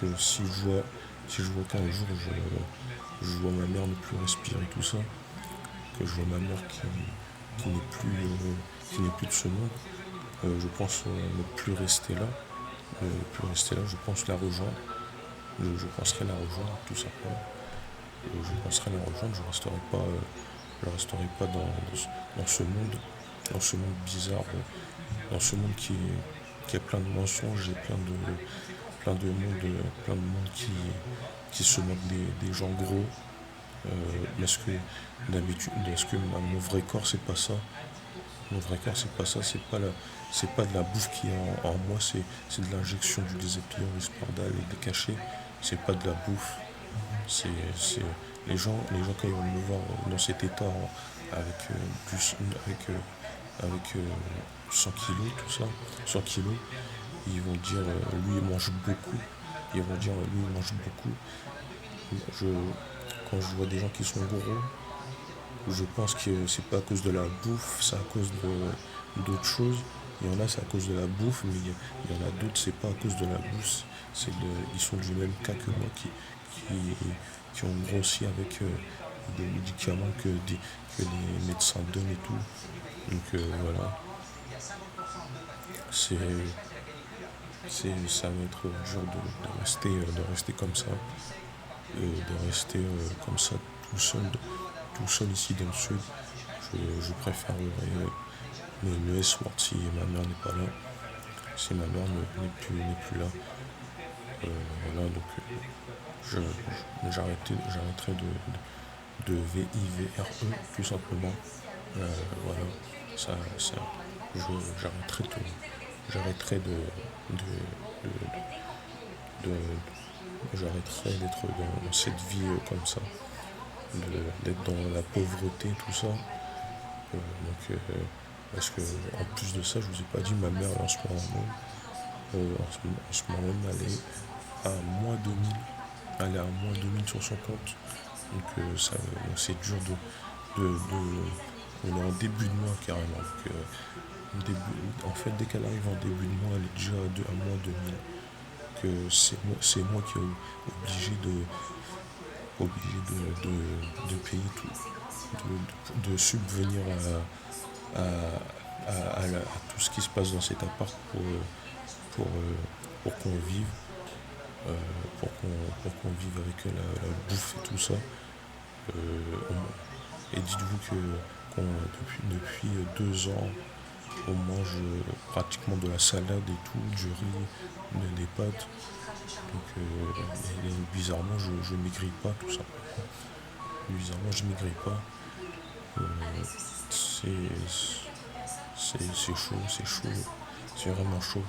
que si je vois qu'un jour je vois ma mère ne plus respirer tout ça, que je vois ma mère qui n'est plus de ce monde, je pense ne plus rester là, je pense la rejoindre, je penserai la rejoindre tout simplement. Je penserai la rejoindre, je resterai pas dans ce monde bizarre, dans ce monde qui est plein de mensonges et plein de monde qui se moque des gens gros. Parce que d'habitude, est-ce que mon vrai corps c'est pas ça? Mon vrai corps c'est pas ça, c'est pas de la bouffe qui est en moi, c'est de l'injection du désépillant, risperdal et des cachets. C'est pas de la bouffe. C'est les gens quand ils vont me voir dans cet état avec avec 100 kilos, tout ça, 100 kilos, ils vont dire lui il mange beaucoup. Ils vont dire lui il mange beaucoup. je, quand je vois des gens qui sont gros, je pense que c'est pas à cause de la bouffe, c'est à cause d'autres choses. Il y en a, c'est à cause de la bouffe, mais il y en a d'autres, c'est pas à cause de la bouffe. Ils sont du même cas que moi qui, qui ont grossi avec des médicaments que les médecins donnent et tout. Donc voilà, c'est, ça va être dur de rester comme ça, de rester comme ça tout seul ici dans le sud. Je préfère me laisser voir si ma mère n'est pas là, si ma mère n'est plus là. Voilà, donc j'arrêterai de VIVRE tout simplement. Voilà, ça, j'arrêterai tout. J'arrêterai de, j'arrêterai d'être dans cette vie comme ça, d'être dans la pauvreté, tout ça. Parce que en plus de ça, je vous ai pas dit, ma mère en ce moment, en ce moment même, elle est à moins 2000. Elle est à moins 2000 sur son compte. Donc c'est dur on est en début de mois carrément. Donc, en fait, dès qu'elle arrive en début de mois, elle est déjà à moins 2000. Que c'est moi qui est obligé de payer tout, de subvenir à tout ce qui se passe dans cet appart pour, euh, pour qu'on vive, euh, pour qu'on vive avec la bouffe et tout ça. Et dites-vous depuis 2 ans, on mange pratiquement de la salade et tout, du riz, des pâtes. Donc bizarrement, je maigris pas tout ça. Bizarrement, je maigris pas. C'est c'est chaud, c'est vraiment chaud.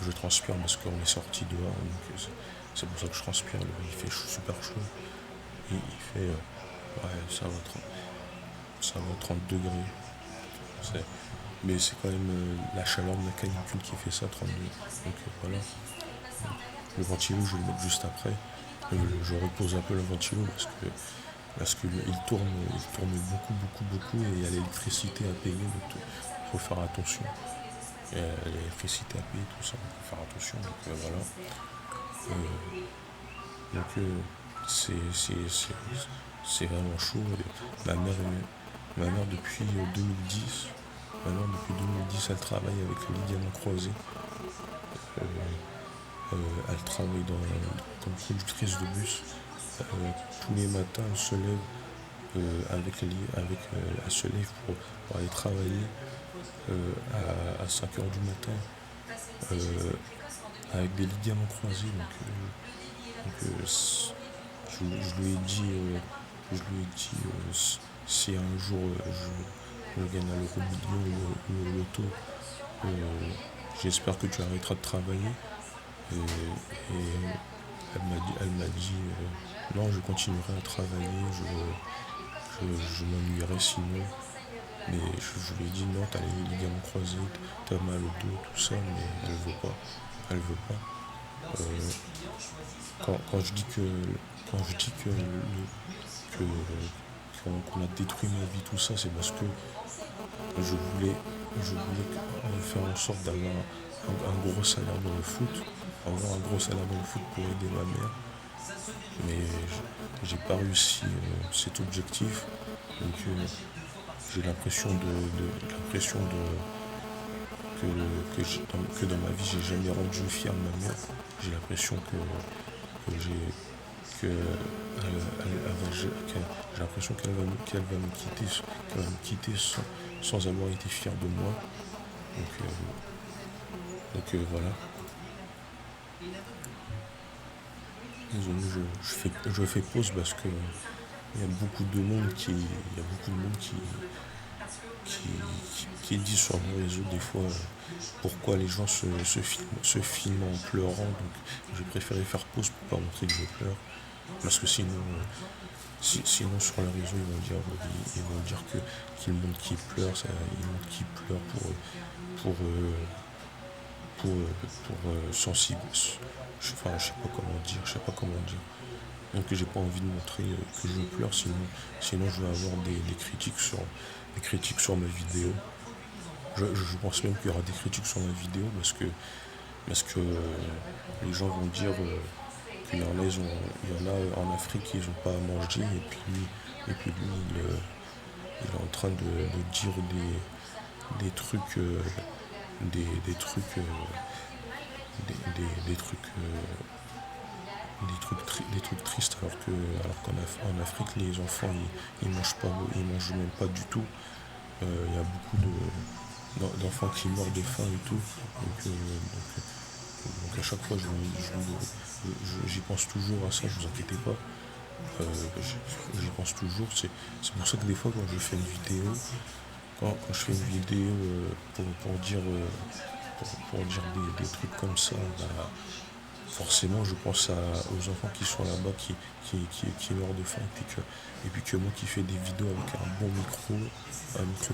Je transpire parce qu'on est sorti dehors, donc c'est pour ça que je transpire. Il fait super chaud. Et il fait, ouais, ça va 30 degrés. Mais c'est quand même la chaleur de la canicule qui fait ça, 32. Donc voilà. Le ventilo, je vais le mettre juste après. Je repose un peu le ventilo parce que il tourne beaucoup et il y a l'électricité à payer, donc il faut faire attention. Il y a l'électricité à payer, tout ça, il faut faire attention. Donc voilà. Donc c'est vraiment chaud. Ma mère, ma mère depuis 2010, depuis 2010, elle travaille avec le ligament croisé. Elle travaille comme conductrice de bus. Tous les matins, elle se lève elle se lève pour aller travailler à 5 heures du matin avec des ligaments croisés. Je lui ai dit, si un jour je gagne à l'euro million ou au loto, euh, j'espère que tu arrêteras de travailler. Et elle m'a dit non, je continuerai à travailler, je m'ennuierai sinon. Mais je lui ai dit non, t'as les ligaments croisés, t'as mal au dos, tout ça, mais elle veut pas. Elle veut pas. Quand je dis que qu'on a détruit ma vie, tout ça, c'est parce que je voulais, je voulais faire en sorte d'avoir un gros salaire dans le foot, avoir un gros salaire dans le foot pour aider ma mère. Mais j'ai pas réussi cet objectif. Donc j'ai l'impression que dans ma vie j'ai jamais rendu fier ma mère. J'ai l'impression que j'ai l'impression qu'elle va me quitter sans avoir été fière de moi. Voilà. Désolé, je fais pause parce que il y a beaucoup de monde qui dit sur les réseaux des fois pourquoi les gens se filment en pleurant. Donc j'ai préféré faire pause pour pas montrer que je pleure. Parce que sinon sur les réseaux ils vont dire qu'ils montrent qui pleure, ils montrent qui pleure sensibiliser, enfin, je sais pas comment dire. Donc j'ai pas envie de montrer que je pleure, sinon je vais avoir des critiques sur ma vidéo. Je pense même qu'il y aura des critiques sur ma vidéo parce que les gens vont dire qu'il y en a, il y en a en Afrique qui n'ont pas à manger et puis lui il est en train de dire des trucs, des trucs, des trucs, des trucs tristes alors qu'en Afrique les enfants ils mangent pas, ils mangent même pas du tout. Il y a beaucoup d'enfants qui meurent de faim et tout. Donc à chaque fois j'y pense toujours à ça, vous inquiétez pas. J'y pense toujours. C'est pour ça que des fois quand je fais une vidéo pour dire, pour dire des trucs comme ça, bah, forcément je pense aux enfants qui sont là-bas, qui meurent de faim, et puis que moi qui fais des vidéos avec un micro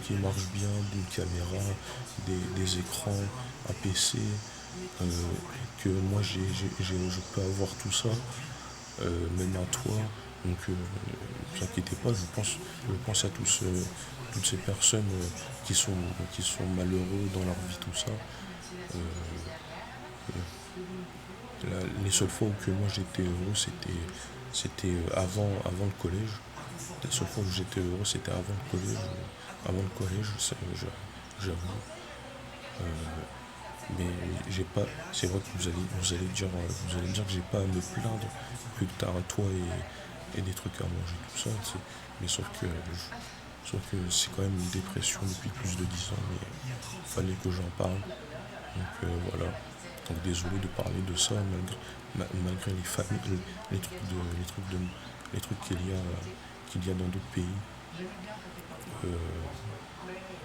qui marche bien, une caméra, des écrans, un PC, euh, que moi je peux avoir tout ça, même à toi. Donc ne vous inquiétez pas, je pense à toutes ces personnes qui sont malheureux dans leur vie, tout ça. Euh, les seules fois où que moi j'étais heureux, c'était avant le collège. Les seules fois où j'étais heureux, c'était avant le collège. Avant le collège, j'avoue. Mais j'ai pas. C'est vrai que vous allez dire que j'ai pas à me plaindre, que t'as un toit et des trucs à manger, tout ça. Mais sauf que c'est quand même une dépression depuis plus de 10 ans, mais il fallait que j'en parle. Donc voilà. Donc désolé de parler de ça malgré les familles, les trucs qu'il y a dans d'autres pays. Euh,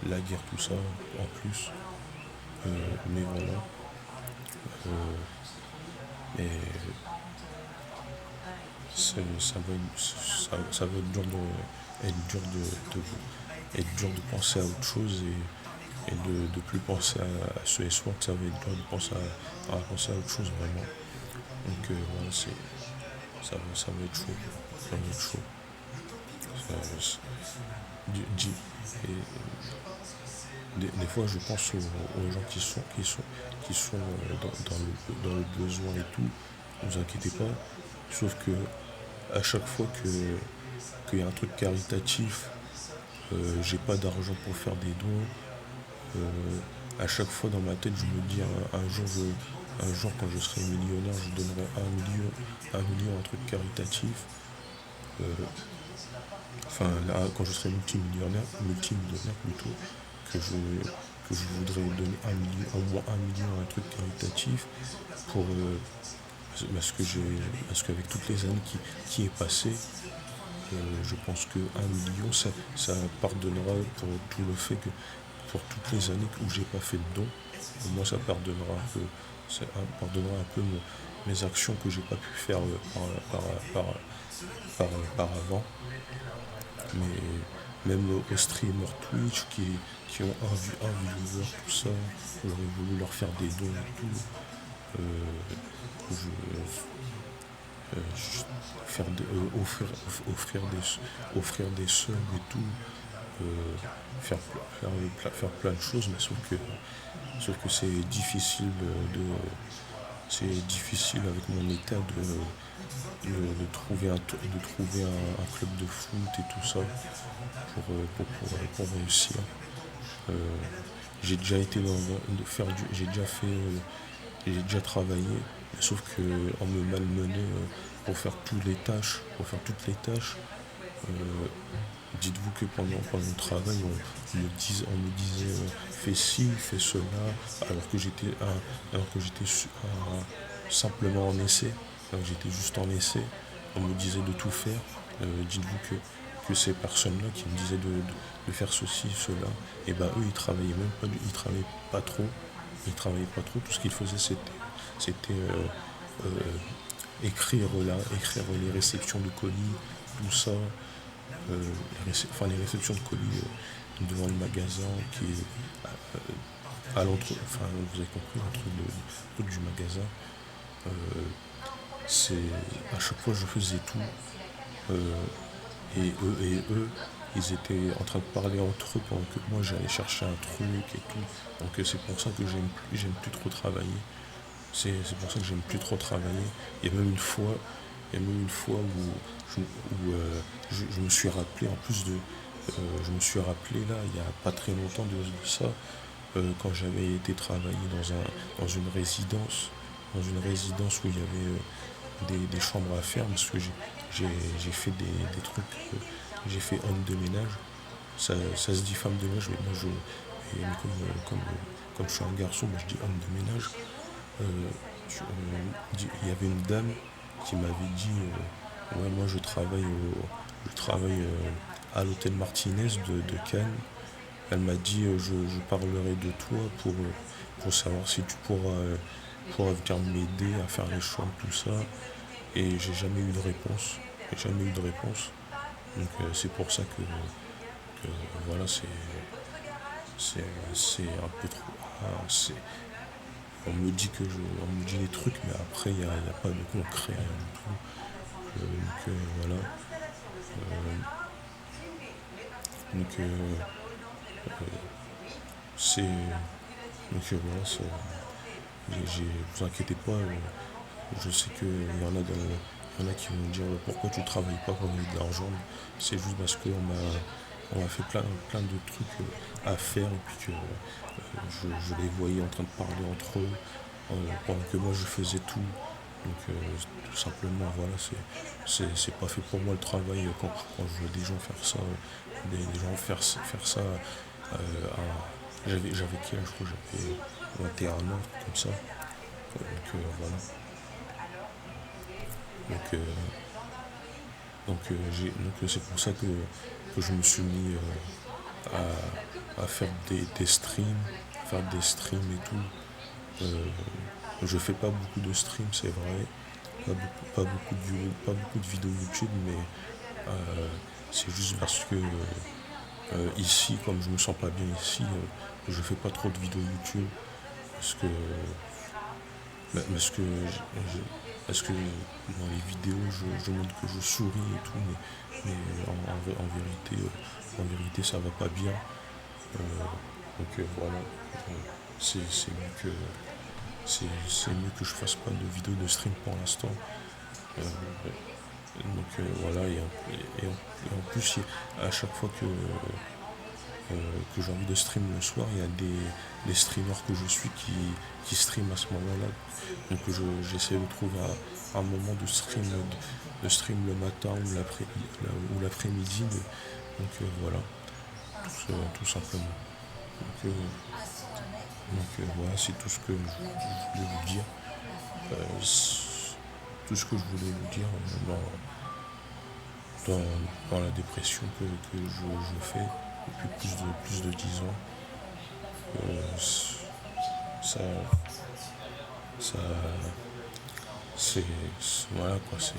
la guerre, tout ça, en plus. Mais voilà. Et ça va être dur de penser à autre chose et de plus penser à ce et soir, que ça va être dur de penser à autre chose vraiment. Donc voilà, ça va être chaud. Ça va être chaud. Des fois, je pense aux gens qui sont dans le besoin et tout. Ne vous inquiétez pas. Sauf que à chaque fois qu'il y a un truc caritatif, j'ai pas d'argent pour faire des dons. À chaque fois dans ma tête, je me dis un jour quand je serai millionnaire, je donnerai un million à un truc caritatif. Euh, enfin, là, quand je serai multimillionnaire plutôt, que je voudrais donner au moins 1 million à un truc caritatif pour, parce qu'avec toutes les années qui est passé, je pense que 1 million, ça pardonnera pour tout le fait que pour toutes les années où j'ai pas fait de don, au moins ça pardonnera un peu mes actions que j'ai pas pu faire par avant. Mais même aux streamers Twitch qui ont un viewer, tout ça, j'aurais voulu leur faire des dons et tout. Euh, je, offrir des sœurs et tout, euh, faire, faire plein de choses, mais sauf que c'est difficile avec mon état de trouver un club de foot et tout ça pour réussir. Euh, j'ai déjà été j'ai déjà travaillé, sauf que on me malmenait pour faire toutes les tâches. euh, Dites-vous que pendant le travail, on me disait fais ci, fais cela, simplement en essai. Alors que j'étais juste en essai, on me disait de tout faire. Dites-vous que ces personnes-là qui me disaient de faire ceci, cela, et ben eux ils travaillaient même pas, ils travaillaient pas trop. Ils travaillaient pas trop, tout ce qu'ils faisaient c'était écrire les réceptions de colis, tout ça, les réceptions de colis devant le magasin enfin, vous avez compris, l'entrée du magasin, euh, c'est, à chaque fois, je faisais tout, euh, et eux, ils étaient en train de parler entre eux pendant que moi, j'allais chercher un truc et tout. Donc, c'est pour ça que j'aime plus trop travailler. C'est pour ça que j'aime plus trop travailler. Il y a même une fois, il y a même une fois où je me suis rappelé, en plus de, je me suis rappelé là, il y a pas très longtemps de ça, quand j'avais été travailler dans dans une résidence où il y avait des chambres à faire, parce que j'ai fait des trucs, j'ai fait homme de ménage. Ça se dit femme de ménage, mais moi mais comme je suis un garçon, moi je dis homme de ménage. Euh, il y avait une dame qui m'avait dit, ouais, moi je travaille à l'hôtel Martinez de Cannes. Elle m'a dit, je parlerai de toi pour savoir si tu pourras venir m'aider à faire les chambres, tout ça. Et j'ai jamais eu de réponse. J'ai jamais eu de réponse. Donc, c'est pour ça que voilà, c'est un peu trop. On me dit des trucs, mais après, y a pas de concret, rien du tout. Voilà. Euh, donc, c'est. Voilà, vous inquiétez pas, je sais y en a qui vont me dire pourquoi tu travailles pas pour gagner de l'argent. C'est juste parce on m'a fait plein de trucs à faire et puis que je les voyais en train de parler entre eux pendant que moi je faisais tout. Donc tout simplement voilà, c'est pas fait pour moi le travail quand je vois des gens faire ça, des gens faire ça j'avais quel âge, je crois que j'avais 21 ans, comme ça. Voilà. Donc, c'est pour ça que je me suis mis à faire des streams, faire des streams et tout. Euh, je fais pas beaucoup de streams, c'est vrai, pas beaucoup de vidéos YouTube, mais c'est juste parce que ici, comme je me sens pas bien ici, je fais pas trop de vidéos YouTube parce que parce que parce que dans les vidéos je montre que je souris et tout, mais en vérité ça va pas bien. Euh, voilà. C'est mieux que c'est mieux que je fasse pas de vidéo de stream pour l'instant. Euh, voilà, et en plus à chaque fois que j'ai envie de stream le soir, il y a des streamers que je suis qui stream à ce moment-là. Donc j'essaie de trouver un moment de stream le matin ou l'après-midi. Donc voilà, tout simplement. Donc, voilà, c'est tout ce que je voulais vous dire. Tout ce que je voulais vous dire dans la dépression que je fais depuis plus de 10 ans. Euh, ça, ça, voilà quoi, c'est,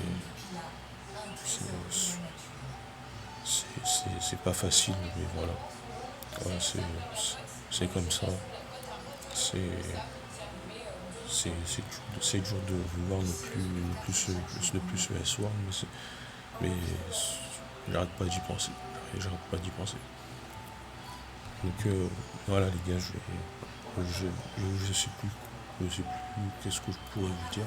c'est pas facile, mais voilà. Voilà, c'est comme ça. C'est, c'est dur de vouloir ne plus se asseoir, mais j'arrête pas d'y penser. J'arrête pas d'y penser. Donc voilà les gars, je sais plus, qu'est-ce que je pourrais vous dire.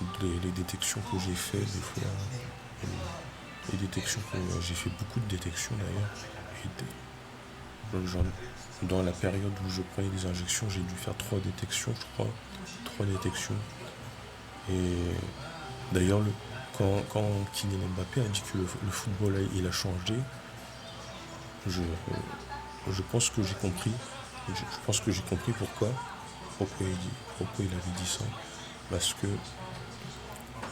Donc les détections que j'ai fait des fois, les détections que j'ai fait beaucoup de détections d'ailleurs. Dans la période où je prenais des injections, j'ai dû faire 3 détections, je crois. 3 détections. Et d'ailleurs, quand Kylian Mbappé a dit que le football il a changé, je, je pense que j'ai compris. Je pense que j'ai compris pourquoi il avait dit ça. Parce que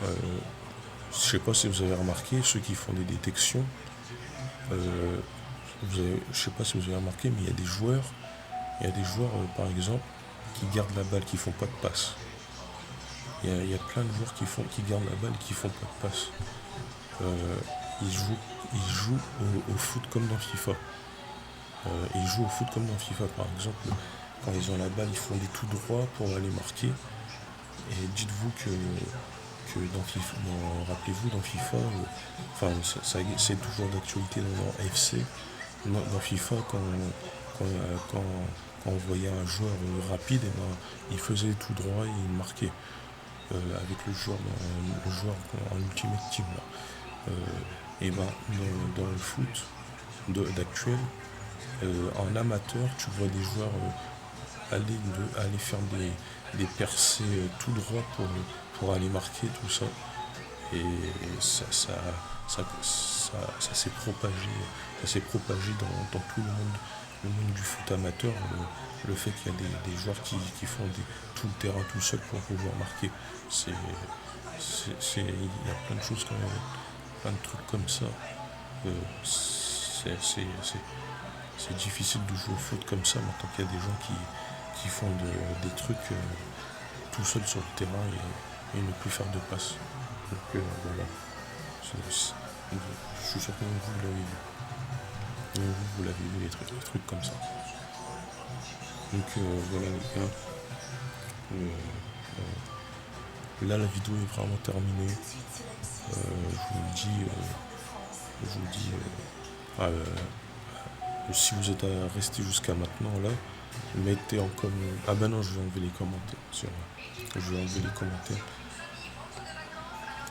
je sais pas si vous avez remarqué, ceux qui font des détections, euh, je sais pas si vous avez remarqué, mais il y a des joueurs par exemple, qui gardent la balle, qui font pas de passe. Il y a plein de joueurs qui gardent la balle et qui font pas de passe. Euh, ils jouent au foot comme dans FIFA. Ils jouent au foot comme dans FIFA, par exemple. Quand ils ont la balle, ils font des tout droits pour aller marquer. Et dites-vous que dans FIFA, rappelez-vous, dans FIFA, enfin, c'est toujours d'actualité dans FC. Dans FIFA, quand, quand, quand on voyait un joueur rapide, et ben, il faisait tout droit et il marquait avec le joueur en Ultimate Team. Là. Et ben, dans le foot d'actuel, en amateur, tu vois des joueurs aller faire des percées tout droit pour aller marquer tout ça. Et ça s'est propagé, dans tout le monde du foot amateur, le fait qu'il y a des joueurs qui font tout le terrain tout seul pour pouvoir marquer. Il y a plein de choses, plein de trucs comme ça. C'est difficile de jouer au foot comme ça maintenant qu'il y a des gens qui font des trucs tout seuls sur le terrain et ne plus faire de passes. Donc voilà. Je suis sûr que vous l'avez vu. Vous l'avez vu, des trucs comme ça. Donc voilà les gars. Là la vidéo est vraiment terminée. Je vous dis si vous êtes resté jusqu'à maintenant là, mettez en commentaire. Ah ben non, je vais enlever les commentaires. Je vais enlever les commentaires.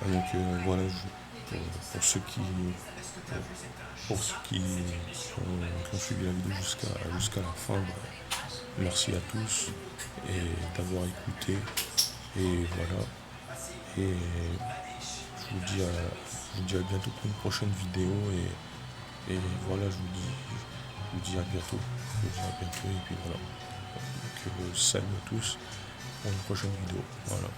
Donc voilà, pour ceux qui ont suivi la vidéo jusqu'à la fin, merci à tous et d'avoir écouté. Et voilà. Et je vous dis à bientôt pour une prochaine vidéo. Et voilà, je vous dis à bientôt. Et puis voilà. Donc salut à tous pour une prochaine vidéo. Voilà.